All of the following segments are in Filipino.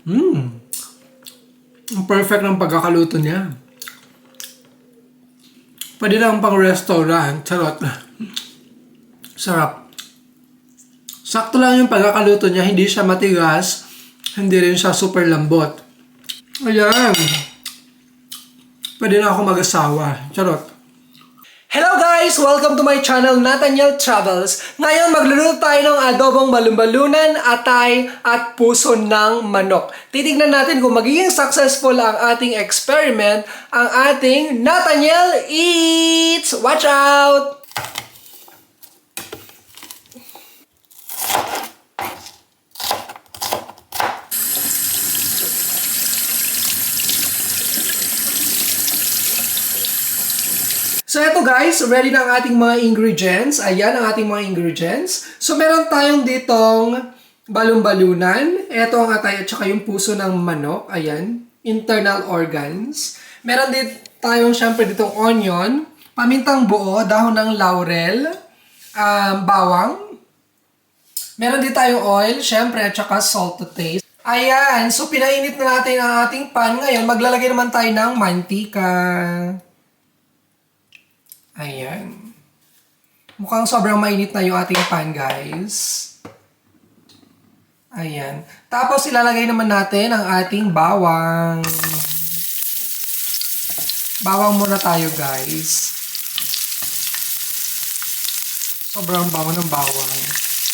Ang perfect ng pagkakaluto niya. Pwede lang pang restaurant. Charot. Sarap. Sakto lang yung pagkakaluto niya. Hindi siya matigas. Hindi rin siya super lambot. Ayan. Pwede na ako mag-asawa. Charot. Hello guys! Welcome to my channel, Nathaniel Travels. Ngayon, magluluto tayo ng adobong balon-balunan, atay, at puso ng manok. Titignan natin kung magiging successful ang ating experiment, ang ating Nathaniel Eats! Watch out! So eto guys, ready na ang ating mga ingredients. Ayan ang ating mga ingredients. So meron tayong ditong balon-balunan. Eto ang atay at saka yung puso ng manok. Ayan, internal organs. Meron din tayong syempre ditong onion, pamintang buo, dahon ng laurel, bawang. Meron din tayong oil, syempre, at saka salt to taste. Ayan, so pinainit na natin ang ating pan. Ngayon, maglalagay naman tayo ng mantika. Ayan. Mukhang sobrang mainit na yung ating pan, guys. Ayan. Tapos, ilalagay naman natin ang ating bawang. Bawang muna tayo, guys. Sobrang bawang ng bawang.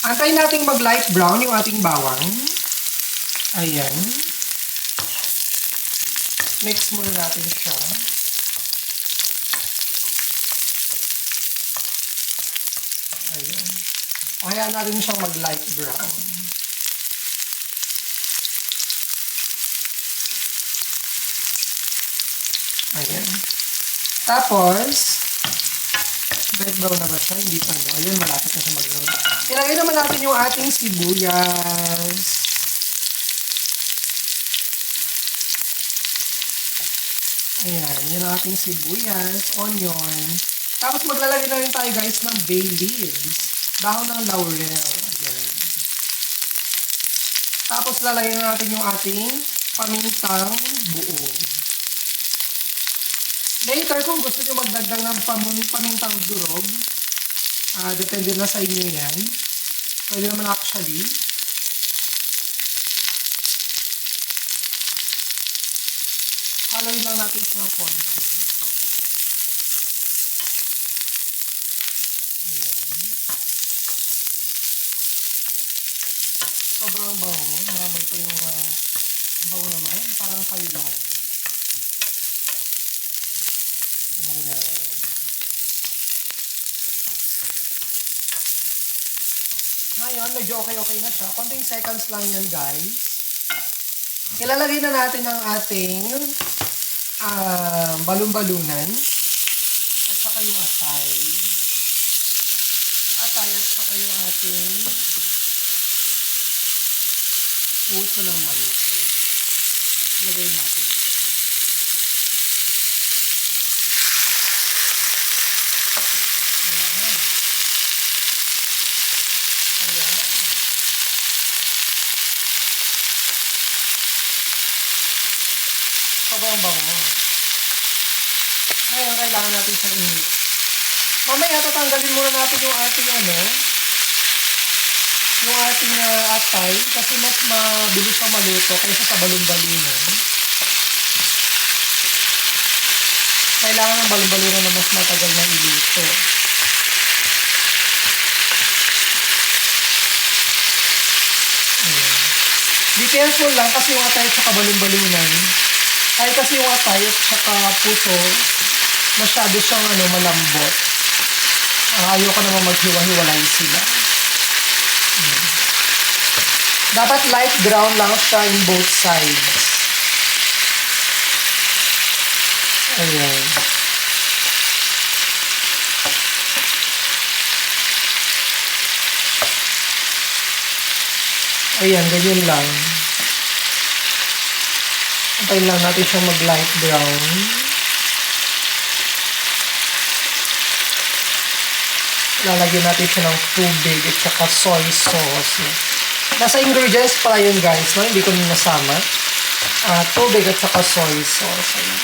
Antayin natin mag-light brown yung ating bawang. Ayan. Mix muna natin siya. Ayan. Hayaan natin siyang mag-light brown. Ayan. Tapos, light brown na ba siya? Hindi pa, no? Ayun, malapit na siya mag-brown. Ilagay naman natin yung ating sibuyas. Ayan, yun ang ating sibuyas, onion. Tapos maglalagay na rin tayo guys ng bay leaves. Dahon ng laurel. Ayan. Tapos lalagay na natin yung ating pamintang buo. Later, kung gusto nyo magdagdag ng pamintang durog, depende na sa inyo yan. Pwede naman actually. Haloy lang natin siya ng konti. Ayan. Sobrang bango. Naman ko yung bango naman. Parang kayo lang. Ayan. Ngayon, medyo okay na siya. Konting seconds lang yan, guys. Ilalagay na natin ang ating balon-balunan at saka yung atay. Atay at saka yung ating puso ng manok. Ilagay natin. Sobrang bango. Ngayon, kailangan natin siyang i-mix. Mamaya, tatanggalin muna natin yung ating yung ating atay kasi mas mabilis siya maluto kaysa sa balon-balunan. Kailangan ng balon-balunan na mas matagal na iluto. Ayan. Be careful lang kasi yung atay at saka balon-balunan. Kahit kasi yung atay at saka puso, masyado siyang malambot. Ayaw ko naman maghiwa-hiwalay sila. Dapat light brown lang siya in both sides. Ayan. Ayan, ganyan lang. Antayin lang natin siyang mag-light brown. Lalagyan natin siya ng tubig at saka soy sauce. Nasa ingredients pala yun guys, no? Hindi ko nyo nasama. Tubig at saka soy sauce. Ayan.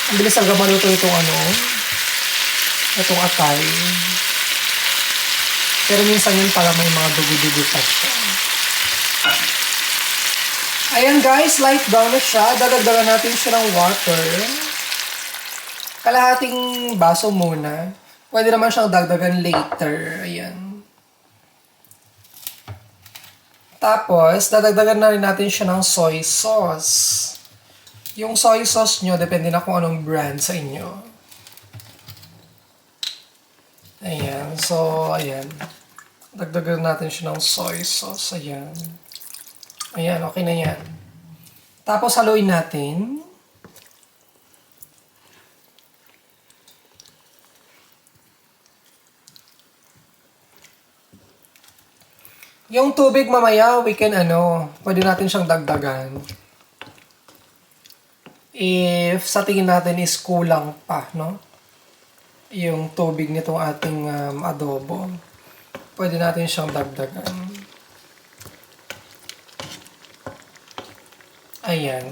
Ang bilis agad maluto itong itong atay. Pero minsan yun pala may mga dugo-dugo pa siya. Ayan guys, light brown na siya. Dadagdagan natin siya ng water. Kalahating baso muna. Pwede naman siyang dagdagan later. Ayan. Tapos, dadagdagan na rin natin siya ng soy sauce. Yung soy sauce nyo, depende na kung anong brand sa inyo. Ayan. So, ayan. Dagdagan natin siya ng soy sauce. Ayan. Ayan, okay na yan. Tapos, haluin natin. Yung tubig mamaya, we can pwede natin siyang dagdagan. If sa tingin natin is kulang pa, no? Yung tubig nitong ating adobo. Pwede natin siyang dagdagan. Ayan.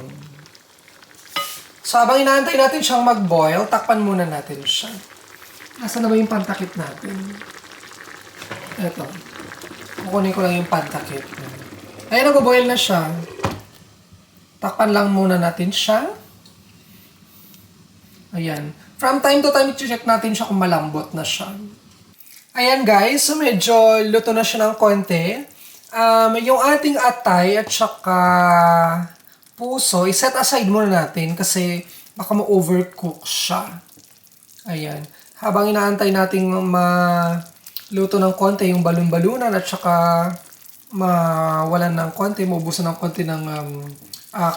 So, habang inaantay natin siyang mag-boil, takpan muna natin siya. Nasaan na ba yung pantakip natin? Ito. Kukunin ko lang yung pantakip. Ayan, nag-boil na siya. Takpan lang muna natin siya. Ayan. From time to time, i-check natin siya kung malambot na siya. Ayan guys, so medyo luto na siya ng konti. Yung ating atay at saka puso, i-set aside muna natin kasi baka ma-overcook siya. Ayan. Habang inaantay nating luto ng konti yung balon-balunan at saka mawalan ng konti, maubusan ng konti ng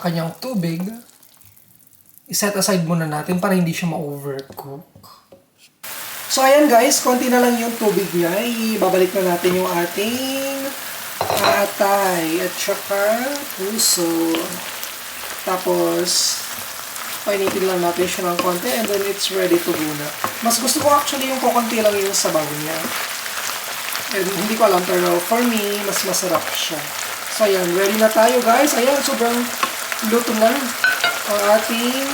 kanyang tubig, i-set aside muna natin para hindi siya ma-overcook. So ayan guys, konti na lang yung tubig niya. Ibabalik na natin yung ating atay at saka puso. Tapos, painitin lang natin siya ng konti and then it's ready to go na. Mas gusto ko actually yung kukunti lang yung sabaw niya. And hindi ko alam pero for me, mas masarap siya. So ayan, ready na tayo guys. Ayan, sobrang luto na ang ating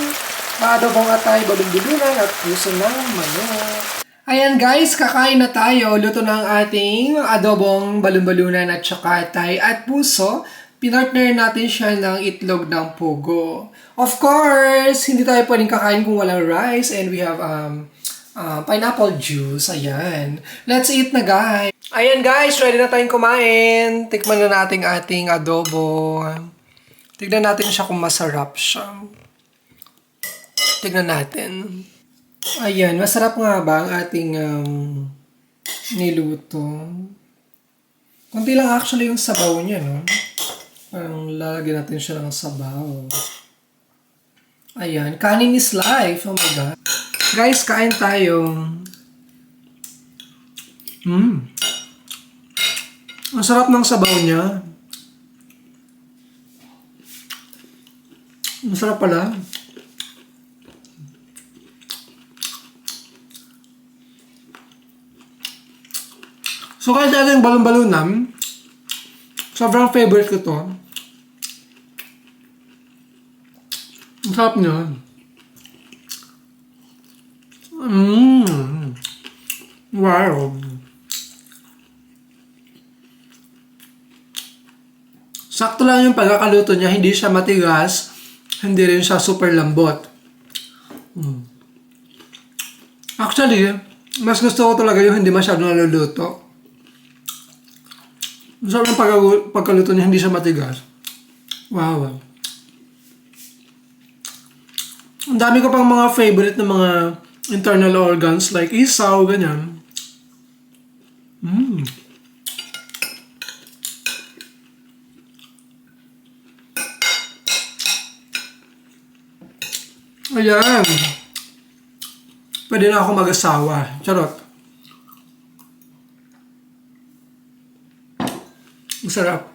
maadobong atay, balon-balunan at puso ng manok. Ayan guys, kakain na tayo. Luto na ang ating adobong balon-balunan at saka atay at puso. Pinartner natin siya ng itlog ng pugo. Of course, hindi tayo pwedeng kakain kung walang rice and we have pineapple juice. Ayan. Let's eat na guys. Ayan guys, ready na tayong kumain. Tikman na natin ating adobo. Tignan natin siya kung masarap siya. Tignan natin. Ayan, masarap nga ba ang ating niluto? Kunti lang actually yung sabaw niya, no? Parang lalagyan natin siya ng sabaw. Ayan, kanin is life. Oh my God. Guys, kain tayo. Ang sarap ng sabaw niya. Ang sarap pala. So kahit dati yung balon-balunan, sobrang favorite ko to. Ang sarap niya. Wow. Sakto lang yung pagkakaluto niya, hindi siya matigas, hindi rin siya super lambot. Actually, mas gusto ko talaga yung hindi masyadong naluluto. Masarap yung pagkaluto niya, hindi siya matigas. Wow. Ang dami ko pang mga favorite na mga internal organs like isaw, ganyan. Ayan. Pwede na ako mag-asawa. Charot. Masarap.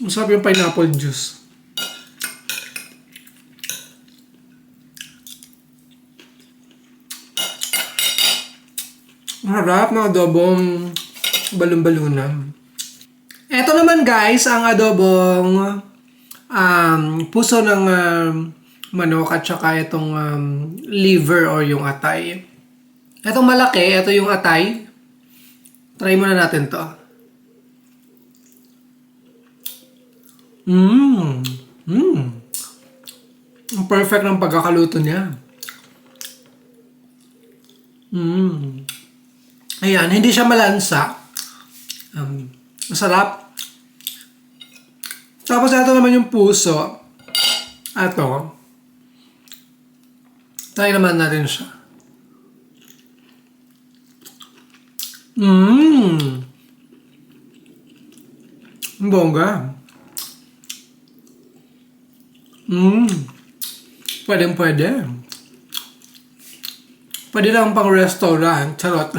Masarap yung pineapple juice. Harap ng adobong balon-balunan. Ito naman guys, ang adobong puso ng manok at saka itong liver or yung atay. Itong malaki, ito yung atay. Try muna natin to. Ang perfect ng pagkakaluto niya. Ayan, hindi siya malansa. Masarap. Tapos ito naman yung puso. Ito. Try naman natin siya. Ang bongga. Pwede. Pwede lang pang restaurant. Charot.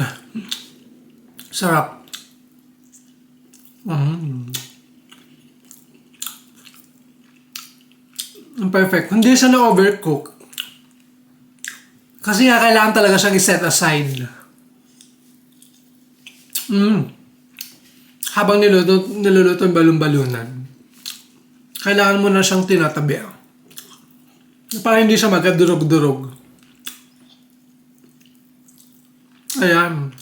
Sarap. Perfect. Hindi siya na-overcook. Kasi nga kailangan talaga siyang i-set aside. Habang niluluto yung balon-balunan, kailangan mo na siyang tinatabi. Para hindi siya magkadurog-durog. Ayan.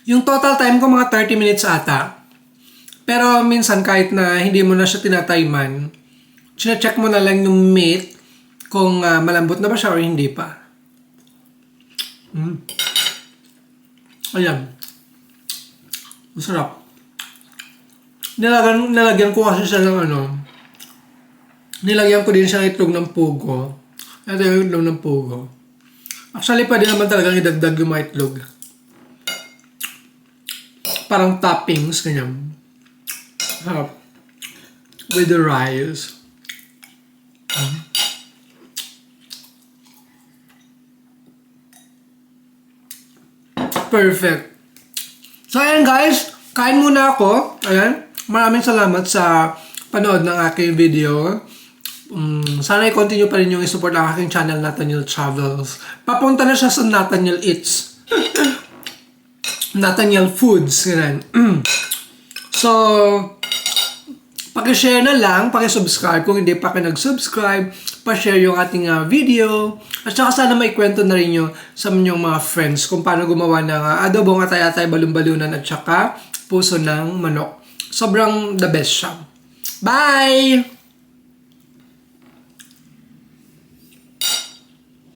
Yung total time ko mga 30 minutes ata. Pero minsan kahit na hindi mo na siya tinatayman, check mo na lang yung meat kung malambot na ba siya or hindi pa. Ayan. Masarap. Nilagyan ko kasi siya ng nilagyan ko din siya ng itlog ng pugo. Ito yung itlog ng pugo. Actually, pwede naman talagang idagdag yung mga itlog. Parang toppings, ganyan. With the rice. Perfect. So, ayan guys. Kain muna ako. Ayan. Maraming salamat sa panood ng aking video. Sana i-continue pa rin yung i-support ang aking channel, Nathaniel Travels. Papunta na siya sa Nathaniel Eats. Nathaniel Foods. Ganyan. So, paki-share na lang, paki-subscribe kung hindi pa kayo nag-subscribe, pa-share yung ating video, at saka sana maikwento na rin nyo sa inyong mga friends kung paano gumawa ng adobong atay-atay, balon-balunan at saka puso ng manok. Sobrang the best siya. Bye!